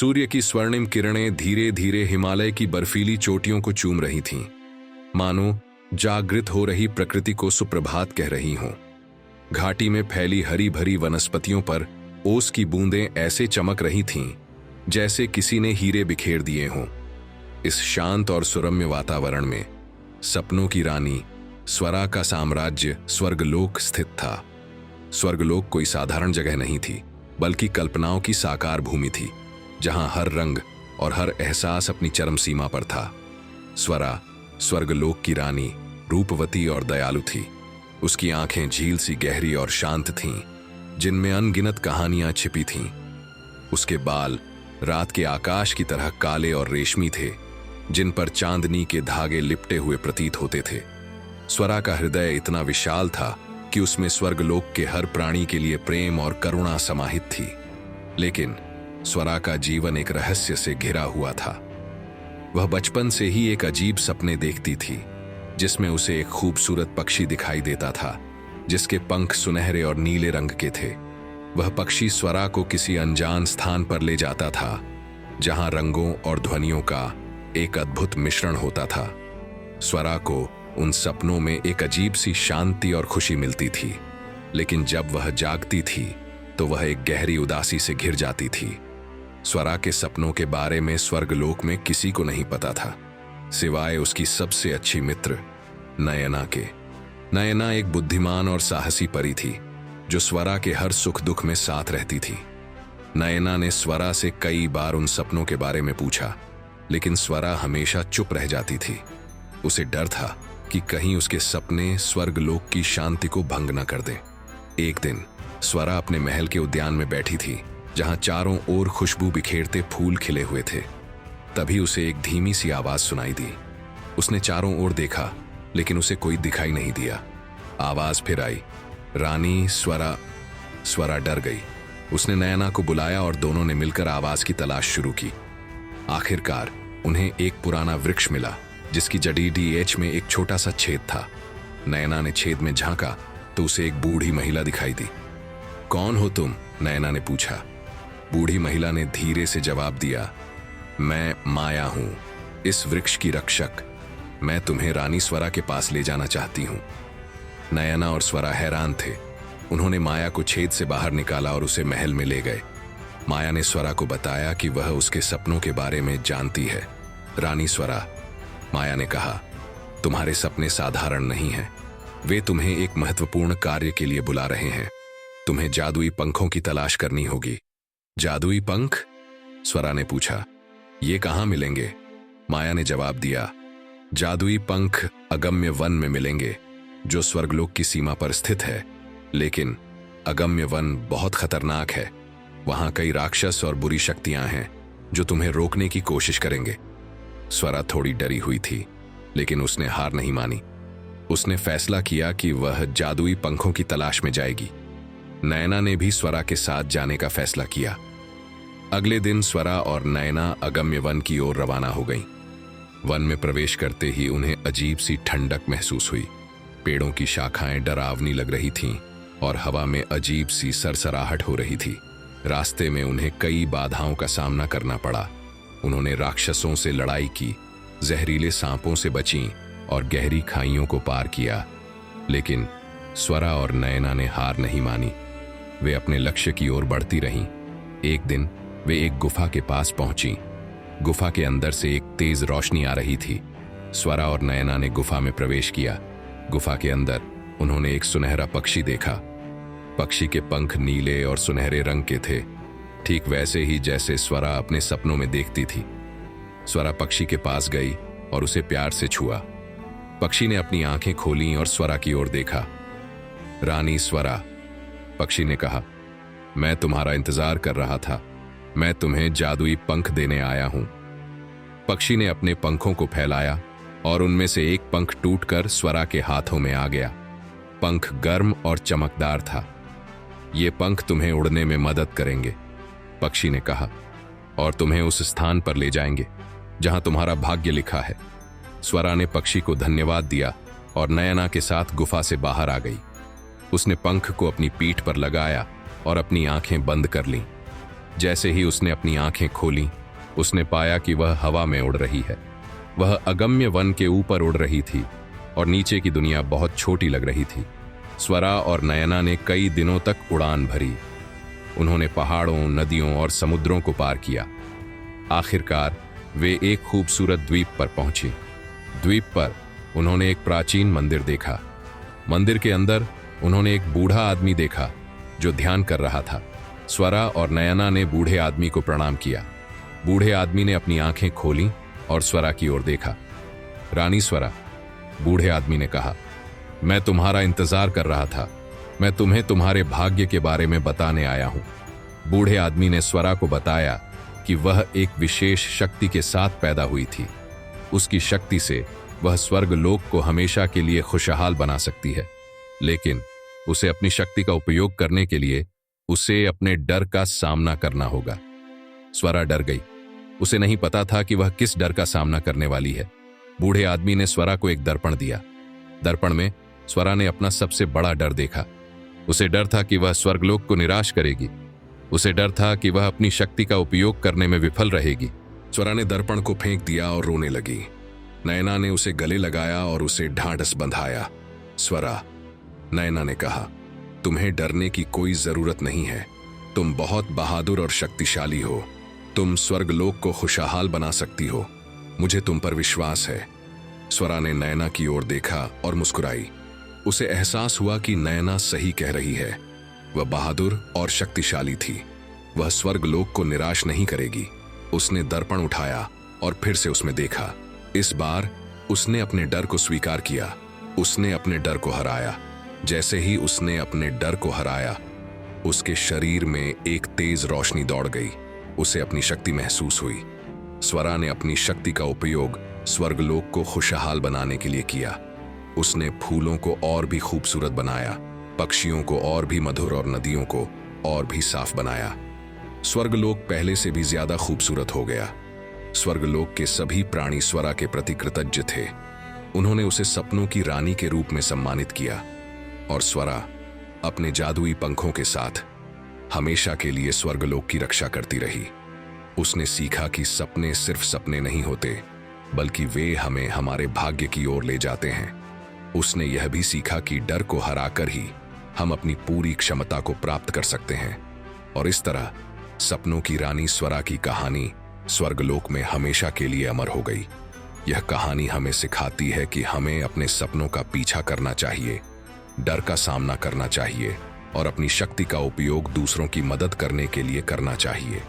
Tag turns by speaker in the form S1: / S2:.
S1: सूर्य की स्वर्णिम किरणें धीरे धीरे हिमालय की बर्फीली चोटियों को चूम रही थीं, मानो जागृत हो रही प्रकृति को सुप्रभात कह रही हों। घाटी में फैली हरी भरी वनस्पतियों पर ओस की बूंदें ऐसे चमक रही थीं जैसे किसी ने हीरे बिखेर दिए हों। इस शांत और सुरम्य वातावरण में सपनों की रानी स्वरा का साम्राज्य स्वर्गलोक स्थित था। स्वर्गलोक कोई साधारण जगह नहीं थी, बल्कि कल्पनाओं की साकार भूमि थी, जहां हर रंग और हर एहसास अपनी चरम सीमा पर था। स्वरा स्वर्गलोक की रानी रूपवती और दयालु थी। उसकी आंखें झील सी गहरी और शांत थीं, जिनमें अनगिनत कहानियां छिपी थीं। उसके बाल रात के आकाश की तरह काले और रेशमी थे, जिन पर चांदनी के धागे लिपटे हुए प्रतीत होते थे। स्वरा का हृदय इतना विशाल था कि उसमें स्वर्गलोक के हर प्राणी के लिए प्रेम और करुणा समाहित थी। लेकिन स्वरा का जीवन एक रहस्य से घिरा हुआ था। वह बचपन से ही एक अजीब सपने देखती थी, जिसमें उसे एक खूबसूरत पक्षी दिखाई देता था, जिसके पंख सुनहरे और नीले रंग के थे। वह पक्षी स्वरा को किसी अनजान स्थान पर ले जाता था, जहां रंगों और ध्वनियों का एक अद्भुत मिश्रण होता था। स्वरा को उन सपनों में एक अजीब सी शांति और खुशी मिलती थी, लेकिन जब वह जागती थी तो वह एक गहरी उदासी से घिर जाती थी। स्वरा के सपनों के बारे में स्वर्गलोक में किसी को नहीं पता था, सिवाय उसकी सबसे अच्छी मित्र नयना के। नयना एक बुद्धिमान और साहसी परी थी, जो स्वरा के हर सुख दुख में साथ रहती थी। नयना ने स्वरा से कई बार उन सपनों के बारे में पूछा, लेकिन स्वरा हमेशा चुप रह जाती थी। उसे डर था कि कहीं उसके सपने स्वर्गलोक की शांति को भंग न कर दें। एक दिन स्वरा अपने महल के उद्यान में बैठी थी, जहां चारों ओर खुशबू बिखेरते फूल खिले हुए थे। तभी उसे एक धीमी सी आवाज सुनाई दी। उसने चारों ओर देखा, लेकिन उसे कोई दिखाई नहीं दिया। आवाज फिर आई, रानी स्वरा। स्वरा डर गई। उसने नयना को बुलाया और दोनों ने मिलकर आवाज की तलाश शुरू की। आखिरकार उन्हें एक पुराना वृक्ष मिला, जिसकी जड़ी डीएच में एक छोटा सा छेद था। नयना ने छेद में झांका तो उसे एक बूढ़ी महिला दिखाई दी। कौन हो तुम? नयना ने पूछा। बूढ़ी महिला ने धीरे से जवाब दिया, मैं माया हूं, इस वृक्ष की रक्षक। मैं तुम्हें रानी स्वरा के पास ले जाना चाहती हूं। नयना और स्वरा हैरान थे। उन्होंने माया को छेद से बाहर निकाला और उसे महल में ले गए। माया ने स्वरा को बताया कि वह उसके सपनों के बारे में जानती है। रानी स्वरा, माया ने कहा, तुम्हारे सपने साधारण नहीं हैं। वे तुम्हें एक महत्वपूर्ण कार्य के लिए बुला रहे हैं। तुम्हें जादुई पंखों की तलाश करनी होगी। जादुई पंख? स्वरा ने पूछा। ये कहाँ मिलेंगे? माया ने जवाब दिया, जादुई पंख अगम्य वन में मिलेंगे, जो स्वर्गलोक की सीमा पर स्थित है। लेकिन अगम्य वन बहुत खतरनाक है। वहां कई राक्षस और बुरी शक्तियां हैं, जो तुम्हें रोकने की कोशिश करेंगे। स्वरा थोड़ी डरी हुई थी, लेकिन उसने हार नहीं मानी। उसने फैसला किया कि वह जादुई पंखों की तलाश में जाएगी। नयना ने भी स्वरा के साथ जाने का फैसला किया। अगले दिन स्वरा और नयना अगम्य वन की ओर रवाना हो गईं। वन में प्रवेश करते ही उन्हें अजीब सी ठंडक महसूस हुई। पेड़ों की शाखाएं डरावनी लग रही थीं और हवा में अजीब सी सरसराहट हो रही थी। रास्ते में उन्हें कई बाधाओं का सामना करना पड़ा। उन्होंने राक्षसों से लड़ाई की, जहरीले सांपों से बचीं और गहरी खाइयों को पार किया। लेकिन स्वरा और नयना ने हार नहीं मानी। वे अपने लक्ष्य की ओर बढ़ती रहीं। एक दिन वे एक गुफा के पास पहुंची। गुफा के अंदर से एक तेज रोशनी आ रही थी। स्वरा और नयना ने गुफा में प्रवेश किया। गुफा के अंदर उन्होंने एक सुनहरा पक्षी देखा। पक्षी के पंख नीले और सुनहरे रंग के थे, ठीक वैसे ही जैसे स्वरा अपने सपनों में देखती थी। स्वरा पक्षी के पास गई और उसे प्यार से छुआ। पक्षी ने अपनी आंखें खोलीं और स्वरा की ओर देखा। रानी स्वरा, पक्षी ने कहा, मैं तुम्हारा इंतजार कर रहा था। मैं तुम्हें जादुई पंख देने आया हूं। पक्षी ने अपने पंखों को फैलाया और उनमें से एक पंख टूटकर स्वरा के हाथों में आ गया। पंख गर्म और चमकदार था। ये पंख तुम्हें उड़ने में मदद करेंगे, पक्षी ने कहा, और तुम्हें उस स्थान पर ले जाएंगे जहां तुम्हारा भाग्य लिखा है। स्वरा ने पक्षी को धन्यवाद दिया और नयना के साथ गुफा से बाहर आ गई। उसने पंख को अपनी पीठ पर लगाया और अपनी आंखें बंद कर लीं। जैसे ही उसने अपनी आंखें खोलीं, उसने पाया कि वह हवा में उड़ रही है। वह अगम्य वन के ऊपर उड़ रही थी और नीचे की दुनिया बहुत छोटी लग रही थी। स्वरा और नयना ने कई दिनों तक उड़ान भरी। उन्होंने पहाड़ों, नदियों और समुद्रों को पार किया। आखिरकार वे एक खूबसूरत द्वीप पर पहुंची। द्वीप पर उन्होंने एक प्राचीन मंदिर देखा। मंदिर के अंदर उन्होंने एक बूढ़ा आदमी देखा जो ध्यान कर रहा था। स्वरा और नयना ने बूढ़े आदमी को प्रणाम किया। बूढ़े आदमी ने अपनी आंखें खोलीं और स्वरा की ओर देखा। रानी स्वरा, बूढ़े आदमी ने कहा, मैं तुम्हारा इंतजार कर रहा था। मैं तुम्हें तुम्हारे भाग्य के बारे में बताने आया हूं। बूढ़े आदमी ने स्वरा को बताया कि वह एक विशेष शक्ति के साथ पैदा हुई थी। उसकी शक्ति से वह स्वर्गलोक को हमेशा के लिए खुशहाल बना सकती है, लेकिन उसे अपनी शक्ति का उपयोग करने के लिए उसे अपने डर का सामना करना होगा। स्वरा डर गई। उसे नहीं पता था कि वह किस डर का सामना करने वाली है। बूढ़े आदमी ने स्वरा को एक दर्पण दिया। दर्पण में स्वरा ने अपना सबसे बड़ा डर देखा। उसे डर था कि वह स्वर्गलोक को निराश करेगी। उसे डर था कि वह अपनी शक्ति का उपयोग करने में विफल रहेगी। स्वरा ने दर्पण को फेंक दिया और रोने लगी। नयना ने उसे गले लगाया और उसे ढांढस बंधाया। स्वरा, नयना ने कहा, तुम्हें डरने की कोई जरूरत नहीं है। तुम बहुत बहादुर और शक्तिशाली हो। तुम स्वर्गलोक को खुशहाल बना सकती हो। मुझे तुम पर विश्वास है। स्वरा ने नयना की ओर देखा और मुस्कुराई। उसे एहसास हुआ कि नयना सही कह रही है। वह बहादुर और शक्तिशाली थी। वह स्वर्गलोक को निराश नहीं करेगी। उसने दर्पण उठाया और फिर से उसमें देखा। इस बार उसने अपने डर को स्वीकार किया। उसने अपने डर को हराया। जैसे ही उसने अपने डर को हराया, उसके शरीर में एक तेज रोशनी दौड़ गई। उसे अपनी शक्ति महसूस हुई। स्वरा ने अपनी शक्ति का उपयोग स्वर्गलोक को खुशहाल बनाने के लिए किया। उसने फूलों को और भी खूबसूरत बनाया, पक्षियों को और भी मधुर और नदियों को और भी साफ बनाया। स्वर्गलोक पहले से भी ज्यादा खूबसूरत हो गया। स्वर्गलोक के सभी प्राणी स्वरा के प्रति कृतज्ञ थे। उन्होंने उसे सपनों की रानी के रूप में सम्मानित किया और स्वरा अपने जादुई पंखों के साथ हमेशा के लिए स्वर्गलोक की रक्षा करती रही। उसने सीखा कि सपने सिर्फ सपने नहीं होते, बल्कि वे हमें हमारे भाग्य की ओर ले जाते हैं। उसने यह भी सीखा कि डर को हराकर ही हम अपनी पूरी क्षमता को प्राप्त कर सकते हैं। और इस तरह सपनों की रानी स्वरा की कहानी स्वर्गलोक में हमेशा के लिए अमर हो गई। यह कहानी हमें सिखाती है कि हमें अपने सपनों का पीछा करना चाहिए, डर का सामना करना चाहिए और अपनी शक्ति का उपयोग दूसरों की मदद करने के लिए करना चाहिए।